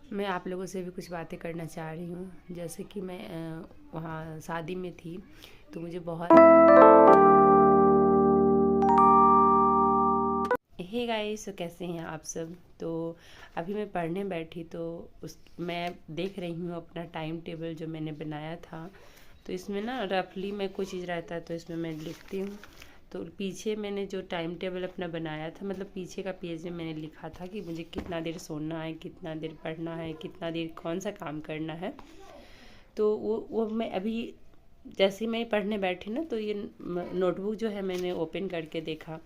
मैं आप लोगों से भी कुछ बातें करना चाह रही हूँ। जैसे कि मैं वहाँ शादी में थी, तो मुझे बहुत हे गाइस, तो कैसे हैं आप सब। तो अभी मैं पढ़ने बैठी तो उस मैं देख रही हूँ अपना टाइम टेबल जो मैंने बनाया था। तो इसमें ना रफली मैं कोई चीज़ रहता है तो इसमें मैं लिखती हूँ। तो पीछे मैंने जो टाइम टेबल अपना बनाया था, मतलब पीछे का पेज में मैंने लिखा था कि मुझे कितना देर सोना है, कितना देर पढ़ना है, कितना देर कौन सा काम करना है। तो वो मैं अभी जैसे ही मैं पढ़ने बैठी ना, तो ये नोटबुक जो है मैंने ओपन करके देखा।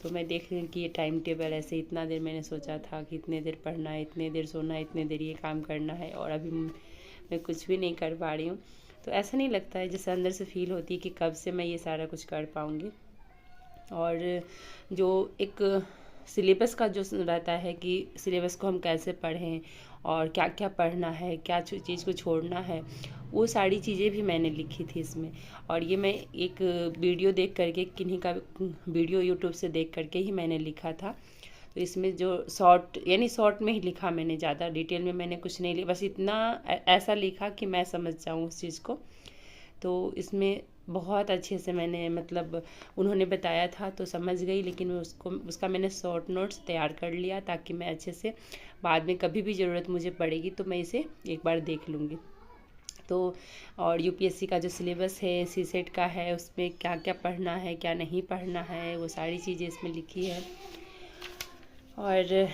तो मैं देख रही हूँ कि ये टाइम टेबल ऐसे इतना देर मैंने सोचा था कि इतने देर पढ़ना है, इतने देर सोना है, इतने देर ये काम करना है, और अभी मैं कुछ भी नहीं कर पा रही हूँ। तो ऐसा नहीं लगता है, जैसे अंदर से फील होती है कि कब से मैं ये सारा कुछ कर पाऊँगी। और जो एक सिलेबस का जो रहता है कि सिलेबस को हम कैसे पढ़ें और क्या क्या पढ़ना है, क्या चीज़ को छोड़ना है, वो सारी चीज़ें भी मैंने लिखी थी इसमें। और ये मैं एक वीडियो देख करके, किन्हीं का वीडियो यूट्यूब से देख करके ही मैंने लिखा था। तो इसमें जो शॉर्ट, यानी शॉर्ट में ही लिखा मैंने, ज़्यादा डिटेल में मैंने कुछ नहीं लिखा, बस इतना ऐसा लिखा कि मैं समझ जाऊँ उस चीज़ को। तो इसमें बहुत अच्छे से मैंने, मतलब उन्होंने बताया था तो समझ गई, लेकिन मैं उसका मैंने शॉर्ट नोट्स तैयार कर लिया ताकि मैं अच्छे से बाद में कभी भी ज़रूरत मुझे पड़ेगी तो मैं इसे एक बार देख लूँगी। तो और यूपीएससी का जो सिलेबस है, सीसेट का है, उसमें क्या क्या पढ़ना है, क्या नहीं पढ़ना है, वो सारी चीज़ें इसमें लिखी है। और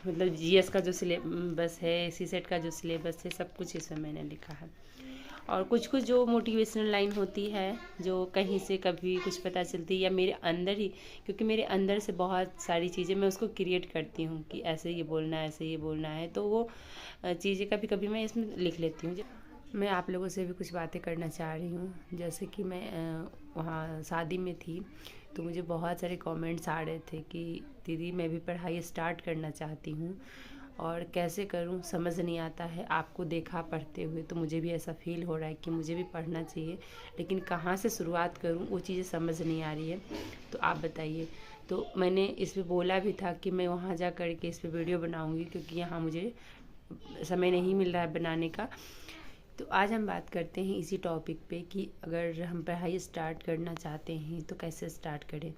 मतलब जीएस का जो सिलेबस है, सीसेट का जो सिलेबस है, सब कुछ इसमें मैंने लिखा है। और कुछ कुछ जो मोटिवेशनल लाइन होती है, जो कहीं से कभी कुछ पता चलती है या मेरे अंदर ही, क्योंकि मेरे अंदर से बहुत सारी चीज़ें मैं उसको क्रिएट करती हूँ कि ऐसे ये बोलना है, ऐसे ये बोलना है, तो वो चीज़ें कभी कभी मैं इसमें लिख लेती हूँ। मैं आप लोगों से भी कुछ बातें करना चाह रही हूँ। जैसे कि मैं वहाँ शादी में थी, तो मुझे बहुत सारे कमेंट्स आ रहे थे कि दीदी मैं भी पढ़ाई स्टार्ट करना चाहती हूँ और कैसे करूँ समझ नहीं आता है। आपको देखा पढ़ते हुए तो मुझे भी ऐसा फील हो रहा है कि मुझे भी पढ़ना चाहिए, लेकिन कहाँ से शुरुआत करूँ वो चीज़ें समझ नहीं आ रही है। तो आप बताइए। तो मैंने इस पर बोला भी था कि मैं वहाँ जा कर के इस पर वीडियो बनाऊँगी, क्योंकि यहाँ मुझे समय नहीं मिल रहा है बनाने का। तो आज हम बात करते हैं इसी टॉपिक पे कि अगर हम पढ़ाई स्टार्ट करना चाहते हैं तो कैसे स्टार्ट करें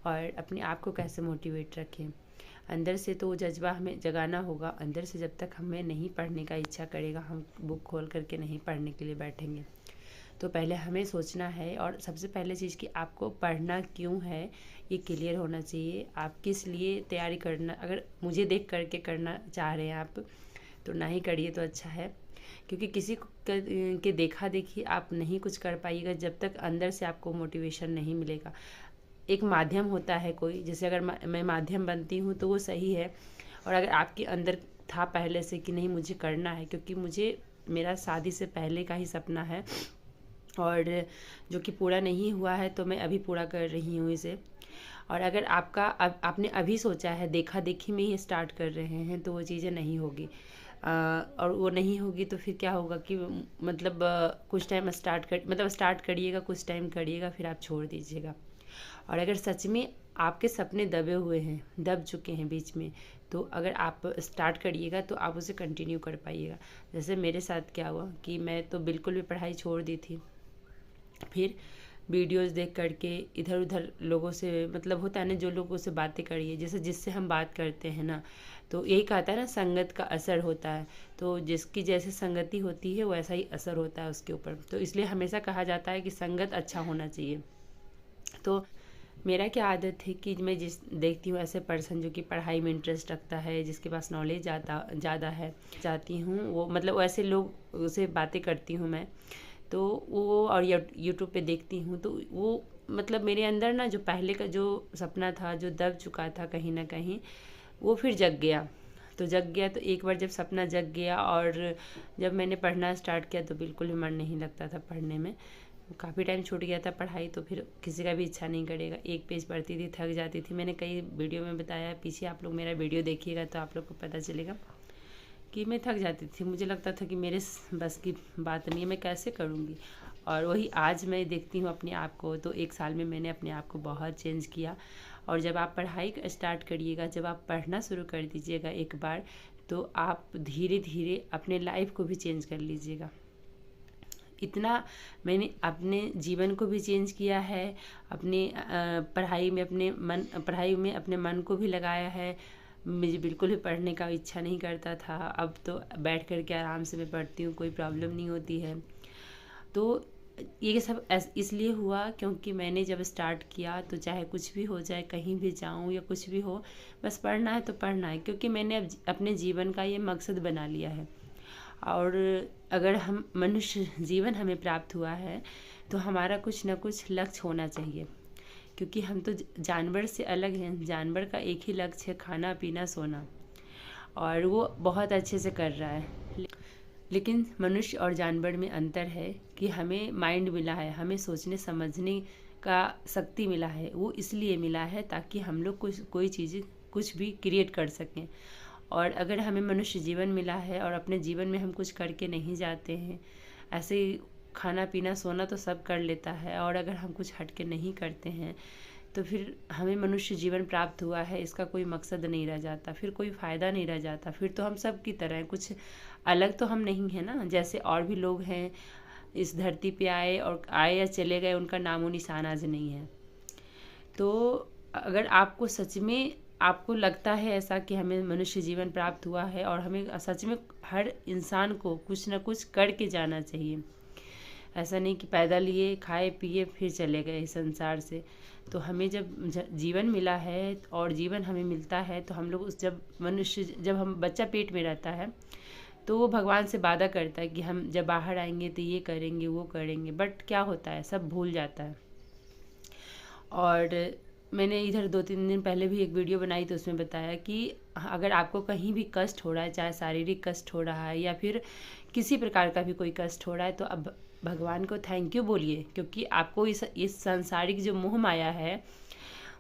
और अपने आप को कैसे मोटिवेट रखें। अंदर से तो वो जज्बा हमें जगाना होगा। अंदर से जब तक हमें नहीं पढ़ने का इच्छा करेगा, हम बुक खोल करके नहीं पढ़ने के लिए बैठेंगे। तो पहले हमें सोचना है, और सबसे पहले चीज़ कि आपको पढ़ना क्यों है ये क्लियर होना चाहिए। आप किस लिए तैयारी करना, अगर मुझे देख करके करना चाह रहे हैं आप, तो ना ही करिए तो अच्छा है। क्योंकि किसी के देखा देखी आप नहीं कुछ कर पाइएगा जब तक अंदर से आपको मोटिवेशन नहीं मिलेगा। एक माध्यम होता है कोई, जैसे अगर मैं माध्यम बनती हूँ तो वो सही है। और अगर आपके अंदर था पहले से कि नहीं मुझे करना है, क्योंकि मुझे मेरा शादी से पहले का ही सपना है और जो कि पूरा नहीं हुआ है, तो मैं अभी पूरा कर रही हूँ इसे। और अगर आपने अभी सोचा है, देखा देखी में ही स्टार्ट कर रहे हैं, तो वो चीज़ें नहीं होगी। और वो नहीं होगी तो फिर क्या होगा कि मतलब कुछ टाइम स्टार्ट करिएगा, कुछ टाइम करिएगा, फिर आप छोड़ दीजिएगा। और अगर सच में आपके सपने दबे हुए हैं, दब चुके हैं बीच में, तो अगर आप स्टार्ट करिएगा तो आप उसे कंटिन्यू कर पाइएगा। जैसे मेरे साथ क्या हुआ कि मैं तो बिल्कुल भी पढ़ाई छोड़ दी थी। फिर वीडियोस देख करके इधर उधर लोगों से, मतलब होता है ना, जो लोगों से बातें करिए, जैसे जिससे हम बात करते हैं ना, तो यही कहता है ना, संगत का असर होता है। तो जिसकी जैसे संगति होती है वैसा ही असर होता है उसके ऊपर। तो इसलिए हमेशा कहा जाता है कि संगत अच्छा होना चाहिए। तो मेरा क्या आदत है कि मैं जिस देखती हूँ ऐसे पर्सन जो कि पढ़ाई में इंटरेस्ट रखता है, जिसके पास नॉलेज ज़्यादा है, चाहती हूँ वो, मतलब ऐसे लोग से बातें करती हूँ मैं। तो वो, और यूट्यूब पे देखती हूँ, तो वो मतलब मेरे अंदर ना जो पहले का जो सपना था, जो दब चुका था कहीं ना कहीं, वो फिर जग गया। तो जग गया, तो एक बार जब सपना जग गया और जब मैंने पढ़ना स्टार्ट किया तो बिल्कुल भी मन नहीं लगता था पढ़ने में। काफ़ी टाइम छूट गया था पढ़ाई, तो फिर किसी का भी इच्छा नहीं करेगा। एक पेज पढ़ती थी, थक जाती थी। मैंने कई वीडियो में बताया, पीछे आप लोग मेरा वीडियो देखिएगा तो आप लोग को पता चलेगा कि मैं थक जाती थी। मुझे लगता था कि मेरे बस की बात नहीं है, मैं कैसे करूँगी। और वही आज मैं देखती हूँ अपने आप को, तो एक साल में मैंने अपने आप को बहुत चेंज किया। और जब आप पढ़ाई स्टार्ट करिएगा, जब आप पढ़ना शुरू कर दीजिएगा एक बार, तो आप धीरे धीरे अपने लाइफ को भी चेंज कर लीजिएगा। इतना मैंने अपने जीवन को भी चेंज किया है, अपने पढ़ाई में अपने मन को भी लगाया है। मुझे बिल्कुल भी पढ़ने का इच्छा नहीं करता था, अब तो बैठ कर के आराम से मैं पढ़ती हूँ, कोई प्रॉब्लम नहीं होती है। तो ये सब इसलिए हुआ क्योंकि मैंने जब स्टार्ट किया तो चाहे कुछ भी हो जाए, कहीं भी जाऊँ या कुछ भी हो, बस पढ़ना है तो पढ़ना है, क्योंकि मैंने अब अपने जीवन का ये मकसद बना लिया है। और अगर हम मनुष्य जीवन हमें प्राप्त हुआ है तो हमारा कुछ ना कुछ लक्ष्य होना चाहिए, क्योंकि हम तो जानवर से अलग हैं। जानवर का एक ही लक्ष्य है, खाना पीना सोना, और वो बहुत अच्छे से कर रहा है। लेकिन मनुष्य और जानवर में अंतर है कि हमें माइंड मिला है, हमें सोचने समझने का शक्ति मिला है। वो इसलिए मिला है ताकि हम लोग कोई चीज़ कुछ भी क्रिएट कर सकें। और अगर हमें मनुष्य जीवन मिला है और अपने जीवन में हम कुछ करके नहीं जाते हैं, ऐसे ही खाना पीना सोना तो सब कर लेता है, और अगर हम कुछ हट के नहीं करते हैं तो फिर हमें मनुष्य जीवन प्राप्त हुआ है, इसका कोई मकसद नहीं रह जाता, फिर कोई फ़ायदा नहीं रह जाता। फिर तो हम सब की तरह हैं, कुछ अलग तो हम नहीं हैं ना, जैसे और भी लोग हैं इस धरती पे आए और आए या चले गए, उनका नामो निशान आज नहीं है। तो अगर आपको सच में आपको लगता है ऐसा कि हमें मनुष्य जीवन प्राप्त हुआ है और हमें सच में हर इंसान को कुछ ना कुछ करके जाना चाहिए। ऐसा नहीं कि पैदल लिए खाए पिए फिर चले गए संसार से। तो हमें जब जीवन मिला है और जीवन हमें मिलता है तो हम लोग जब हम बच्चा पेट में रहता है तो वो भगवान से वादा करता है कि हम जब बाहर आएंगे तो ये करेंगे वो करेंगे, बट क्या होता है सब भूल जाता है। और मैंने इधर 2-3 दिन पहले भी एक वीडियो बनाई तो उसमें बताया कि अगर आपको कहीं भी कष्ट हो रहा है, चाहे शारीरिक कष्ट हो रहा है या फिर किसी प्रकार का भी कोई कष्ट हो रहा है, तो अब भगवान को थैंक यू बोलिए, क्योंकि आपको इस सांसारिक जो मोह माया है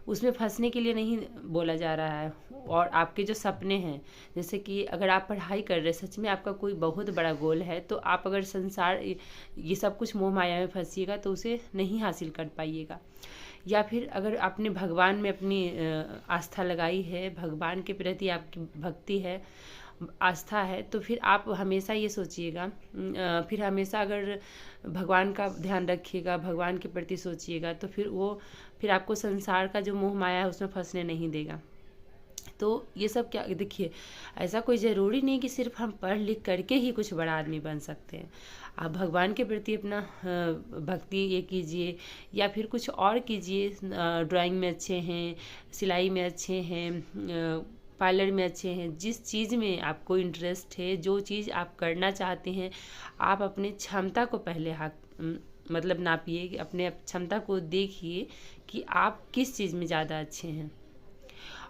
उसमें फंसने के लिए नहीं बोला जा रहा है। और आपके जो सपने हैं, जैसे कि अगर आप पढ़ाई कर रहे हैं, सच में आपका कोई बहुत बड़ा गोल है, तो आप अगर संसार ये सब कुछ मोह माया में फंसिएगा तो उसे नहीं हासिल कर पाइएगा। या फिर अगर आपने भगवान में अपनी आस्था लगाई है, भगवान के प्रति आपकी भक्ति है, आस्था है, तो फिर आप हमेशा ये सोचिएगा, फिर हमेशा अगर भगवान का ध्यान रखिएगा, भगवान के प्रति सोचिएगा, तो फिर आपको संसार का जो मोह माया है उसमें फंसने नहीं देगा। तो ये सब क्या, देखिए ऐसा कोई ज़रूरी नहीं कि सिर्फ हम पढ़ लिख करके ही कुछ बड़ा आदमी बन सकते हैं। आप भगवान के प्रति अपना भक्ति ये कीजिए या फिर कुछ और कीजिए। ड्राइंग में अच्छे हैं, सिलाई में अच्छे हैं, पार्लर में अच्छे हैं, जिस चीज़ में आपको इंटरेस्ट है, जो चीज़ आप करना चाहते हैं, आप अपने क्षमता को पहले मतलब नापिए, कि अपने क्षमता को देखिए कि आप किस चीज़ में ज़्यादा अच्छे हैं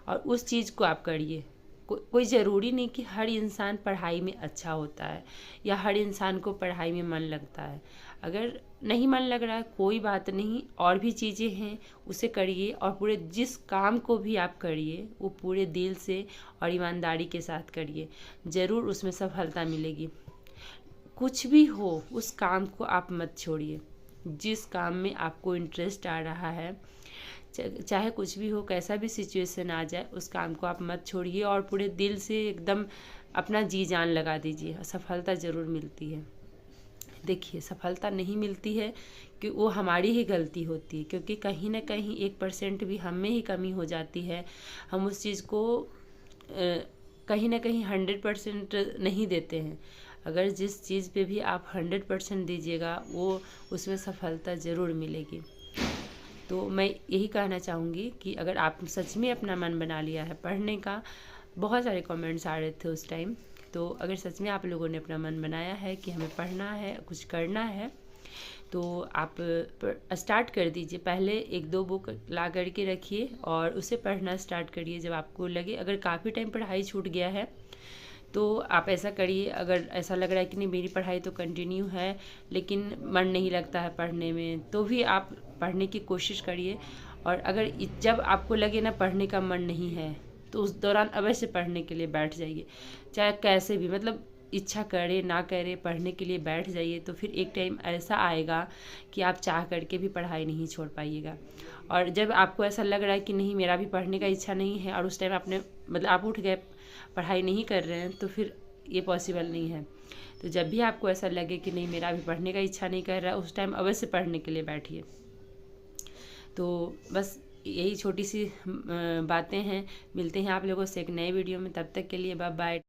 और उस चीज़ को आप करिए। कोई ज़रूरी नहीं कि हर इंसान पढ़ाई में अच्छा होता है या हर इंसान को पढ़ाई में मन लगता है। अगर नहीं मन लग रहा है कोई बात नहीं, और भी चीज़ें हैं उसे करिए, और पूरे जिस काम को भी आप करिए वो पूरे दिल से और ईमानदारी के साथ करिए, ज़रूर उसमें सफलता मिलेगी। कुछ भी हो उस काम को आप मत छोड़िए। जिस काम में आपको इंटरेस्ट आ रहा है, चाहे कुछ भी हो, कैसा भी सिचुएशन आ जाए, उस काम को आप मत छोड़िए और पूरे दिल से एकदम अपना जी जान लगा दीजिए। सफलता ज़रूर मिलती है। देखिए सफलता नहीं मिलती है कि वो हमारी ही गलती होती है, क्योंकि कहीं ना कहीं 1% भी हम में ही कमी हो जाती है। हम उस चीज़ को कहीं ना कहीं 100% नहीं देते हैं। अगर जिस चीज़ पे भी आप 100% दीजिएगा वो उसमें सफलता ज़रूर मिलेगी। तो मैं यही कहना चाहूँगी कि अगर आप सच में अपना मन बना लिया है पढ़ने का, बहुत सारे कमेंट्स आ रहे थे उस टाइम, तो अगर सच में आप लोगों ने अपना मन बनाया है कि हमें पढ़ना है, कुछ करना है, तो आप स्टार्ट कर दीजिए। पहले 1-2 बुक ला करके रखिए और उसे पढ़ना स्टार्ट करिए जब आपको लगे। अगर काफ़ी टाइम पढ़ाई छूट गया है तो आप ऐसा करिए, अगर ऐसा लग रहा है कि नहीं मेरी पढ़ाई तो कंटिन्यू है लेकिन मन नहीं लगता है पढ़ने में, तो भी आप पढ़ने की कोशिश करिए। और अगर जब आपको लगे ना पढ़ने का मन नहीं है तो उस दौरान अवश्य पढ़ने के लिए बैठ जाइए, चाहे कैसे भी, मतलब इच्छा करे ना करे पढ़ने के लिए बैठ जाइए। तो फिर एक टाइम ऐसा आएगा कि आप चाह करके भी पढ़ाई नहीं छोड़ पाइएगा। और जब आपको ऐसा लग रहा है कि नहीं मेरा भी पढ़ने का इच्छा नहीं है और उस टाइम आपने मतलब आप उठ गए पढ़ाई नहीं कर रहे हैं तो फिर ये पॉसिबल नहीं है। तो जब भी आपको ऐसा लगे कि नहीं मेरा अभी पढ़ने का इच्छा नहीं कर रहा, उस टाइम अवश्य पढ़ने के लिए बैठिए। तो बस यही छोटी सी बातें हैं। मिलते हैं आप लोगों से एक नए वीडियो में, तब तक के लिए बाय बाय।